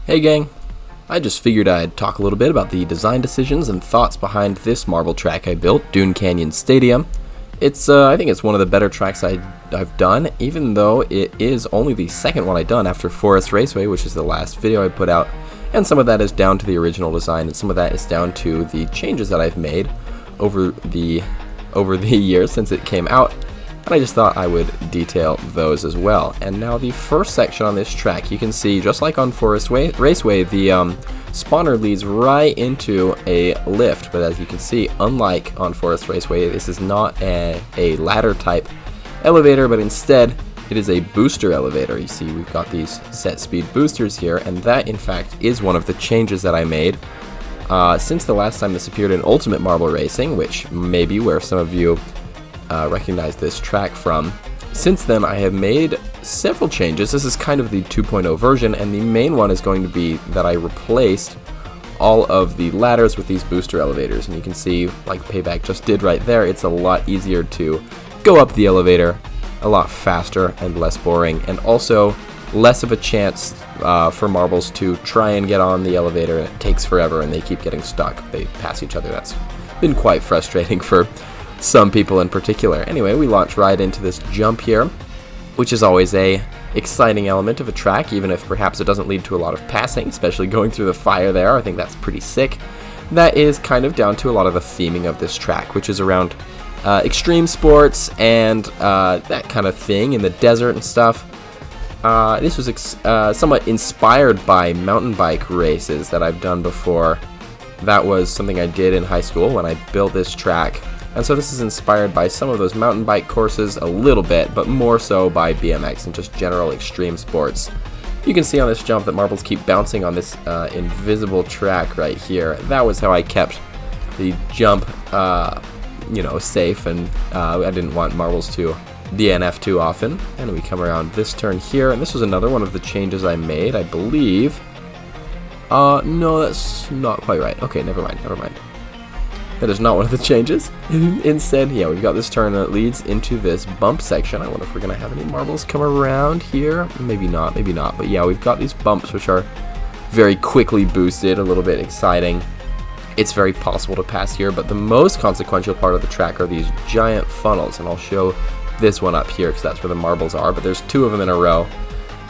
Hey gang, I just figured I'd talk a little bit about the design decisions and thoughts behind this marble track I built, Dune Canyon Stadium. I think it's one of the better tracks I've done, even though it is only the second one I've done after Forest Raceway, which is the last video I put out, and some of that is down to the original design, and some of that is down to the changes that I've made over the years since it came out. And I just thought I would detail those as well. And now the first section on this track, you can see, just like on Forest Raceway, the spawner leads right into a lift. But as you can see, unlike on Forest Raceway, this is not a ladder type elevator, but instead it is a booster elevator. You see we've got these set speed boosters here, and that in fact is one of the changes that I made since the last time this appeared in Ultimate Marble Racing, which may be where some of you recognize this track from. Since then, I have made several changes. This is kind of the 2.0 version, and the main one is going to be that I replaced all of the ladders with these booster elevators. And you can see, like Payback just did right there, it's a lot easier to go up the elevator, a lot faster and less boring, and also less of a chance for marbles to try and get on the elevator, and it takes forever and they keep getting stuck. They pass each other. That's been quite frustrating for some people in particular. Anyway, we launch right into this jump here, which is always a exciting element of a track, even if perhaps it doesn't lead to a lot of passing, especially going through the fire there. I think that's pretty sick. That is kind of down to a lot of the theming of this track, which is around extreme sports and that kind of thing in the desert and stuff. This was somewhat inspired by mountain bike races that I've done before. That was something I did in high school when I built this track. And so this is inspired by some of those mountain bike courses a little bit, but more so by BMX and just general extreme sports. You can see on this jump that marbles keep bouncing on this invisible track right here. That was how I kept the jump, safe, and I didn't want marbles to DNF too often. And we come around this turn here, and this was another one of the changes I made, I believe. No, that's not quite right. Okay, never mind. That is not one of the changes. Instead, yeah, we've got this turn that leads into this bump section. I wonder if we're going to have any marbles come around here. Maybe not. But yeah, we've got these bumps which are very quickly boosted, a little bit exciting. It's very possible to pass here, but the most consequential part of the track are these giant funnels, and I'll show this one up here because that's where the marbles are, but there's two of them in a row.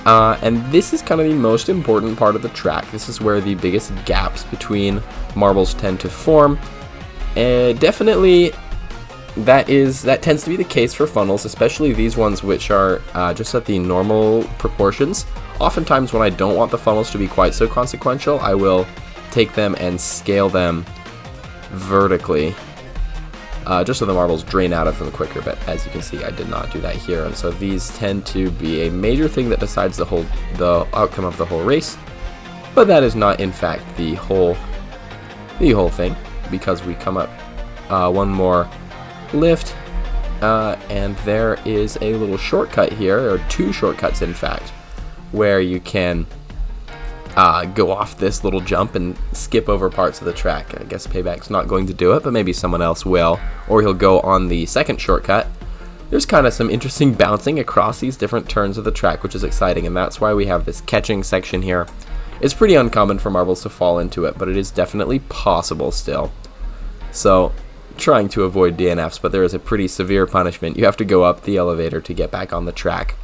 And this is kind of the most important part of the track. This is where the biggest gaps between marbles tend to form. Definitely, that tends to be the case for funnels, especially these ones which are just at the normal proportions. Oftentimes when I don't want the funnels to be quite so consequential, I will take them and scale them vertically, just so the marbles drain out of them quicker. But as you can see, I did not do that here, and so these tend to be a major thing that decides the outcome of the whole race. But that is not, in fact, the whole thing, because we come up one more lift, and there is a little shortcut here, or two shortcuts in fact, where you can go off this little jump and skip over parts of the track. I guess Payback's not going to do it, but maybe someone else will, or he'll go on the second shortcut. There's kind of some interesting bouncing across these different turns of the track, which is exciting, and that's why we have this catching section here. It's pretty uncommon for marbles to fall into it, but it is definitely possible still. So, trying to avoid DNFs, but there is a pretty severe punishment. You have to go up the elevator to get back on the track.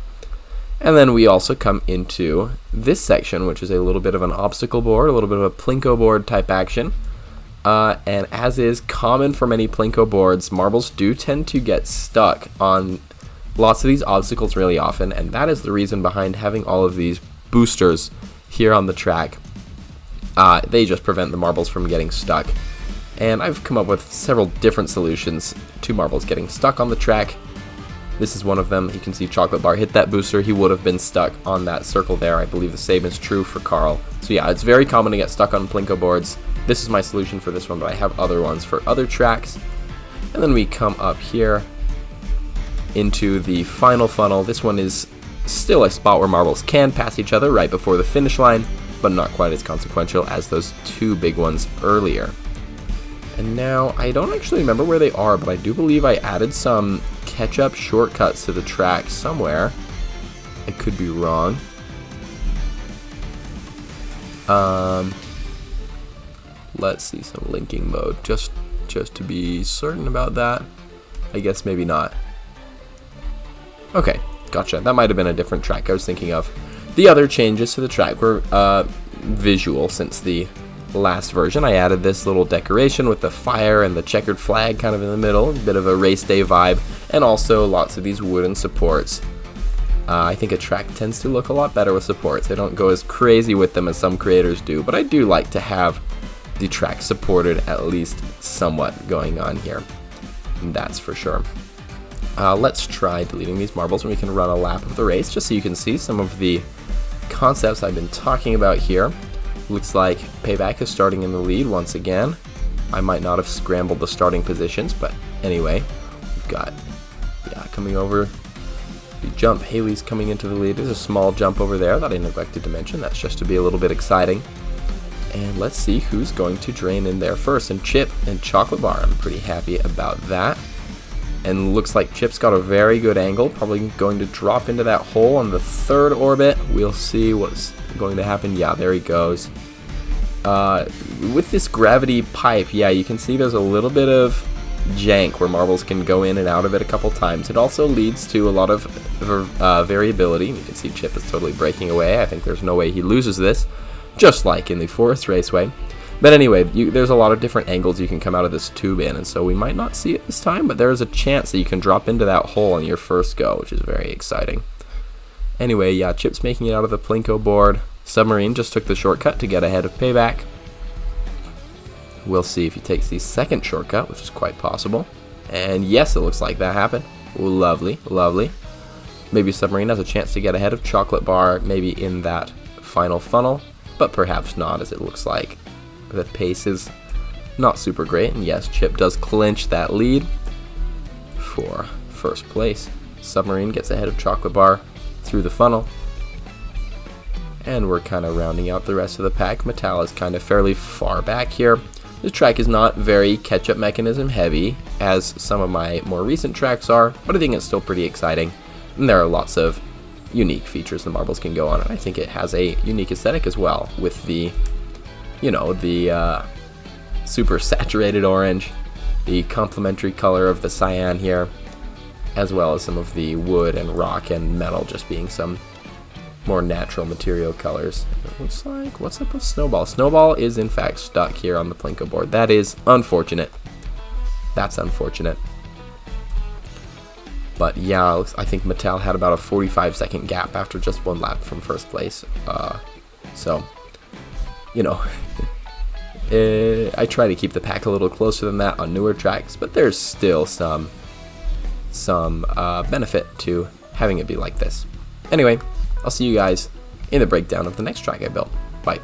And then we also come into this section, which is a little bit of an obstacle board, a little bit of a plinko board type action. And as is common for many plinko boards, marbles do tend to get stuck on lots of these obstacles really often, and that is the reason behind having all of these boosters here on the track. They just prevent the marbles from getting stuck. And I've come up with several different solutions to marbles getting stuck on the track. This is one of them. You can see Chocolate Bar hit that booster. He would have been stuck on that circle there. I believe the same is true for Carl. So yeah, it's very common to get stuck on plinko boards. This is my solution for this one, but I have other ones for other tracks. And then we come up here into the final funnel. This one is still a spot where marbles can pass each other right before the finish line, but not quite as consequential as those two big ones earlier. And now, I don't actually remember where they are, but I do believe I added some catch-up shortcuts to the track somewhere. I could be wrong. Let's see some linking mode, just to be certain about that. I guess maybe not. Okay, gotcha. That might have been a different track I was thinking of. The other changes to the track were visual since the last version. I added this little decoration with the fire and the checkered flag kind of in the middle, a bit of a race day vibe, and also lots of these wooden supports. I think a track tends to look a lot better with supports. I don't go as crazy with them as some creators do, but I do like to have the track supported at least somewhat going on here. And that's for sure. Let's try deleting these marbles and we can run a lap of the race just so you can see some of the concepts I've been talking about here. Looks like Payback is starting in the lead once again. I might not have scrambled the starting positions, but anyway, we've got, coming over the jump. Haley's coming into the lead. There's a small jump over there that I neglected to mention. That's just to be a little bit exciting. And let's see who's going to drain in there first. And Chip and Chocolate Bar, I'm pretty happy about that. And looks like Chip's got a very good angle, probably going to drop into that hole on the third orbit. We'll see what's going to happen. Yeah, there he goes. With this gravity pipe, yeah, you can see there's a little bit of jank where marbles can go in and out of it a couple times. It also leads to a lot of variability. You can see Chip is totally breaking away. I think there's no way he loses this, just like in the Forest Raceway. But anyway, there's a lot of different angles you can come out of this tube in, and so we might not see it this time, but there is a chance that you can drop into that hole on your first go, which is very exciting. Anyway, yeah, Chip's making it out of the Plinko board. Submarine just took the shortcut to get ahead of Payback. We'll see if he takes the second shortcut, which is quite possible. And yes, it looks like that happened. Lovely, lovely. Maybe Submarine has a chance to get ahead of Chocolate Bar, maybe in that final funnel, but perhaps not, as it looks like the pace is not super great. And yes, Chip does clinch that lead for first place. Submarine gets ahead of Chocolate Bar through the funnel. And we're kind of rounding out the rest of the pack. Metal is kind of fairly far back here. This track is not very catch-up mechanism heavy, as some of my more recent tracks are, but I think it's still pretty exciting. And there are lots of unique features the marbles can go on, and I think it has a unique aesthetic as well, with the super saturated orange, the complementary color of the cyan here, as well as some of the wood and rock and metal just being some more natural material colors. It looks like, what's up with Snowball? Snowball is in fact stuck here on the Plinko board. That is unfortunate. That's unfortunate. But yeah, I think Mattel had about a 45-second gap after just one lap from first place. So, you know, I try to keep the pack a little closer than that on newer tracks, but there's still some benefit to having it be like this. Anyway, I'll see you guys in the breakdown of the next track I built. Bye.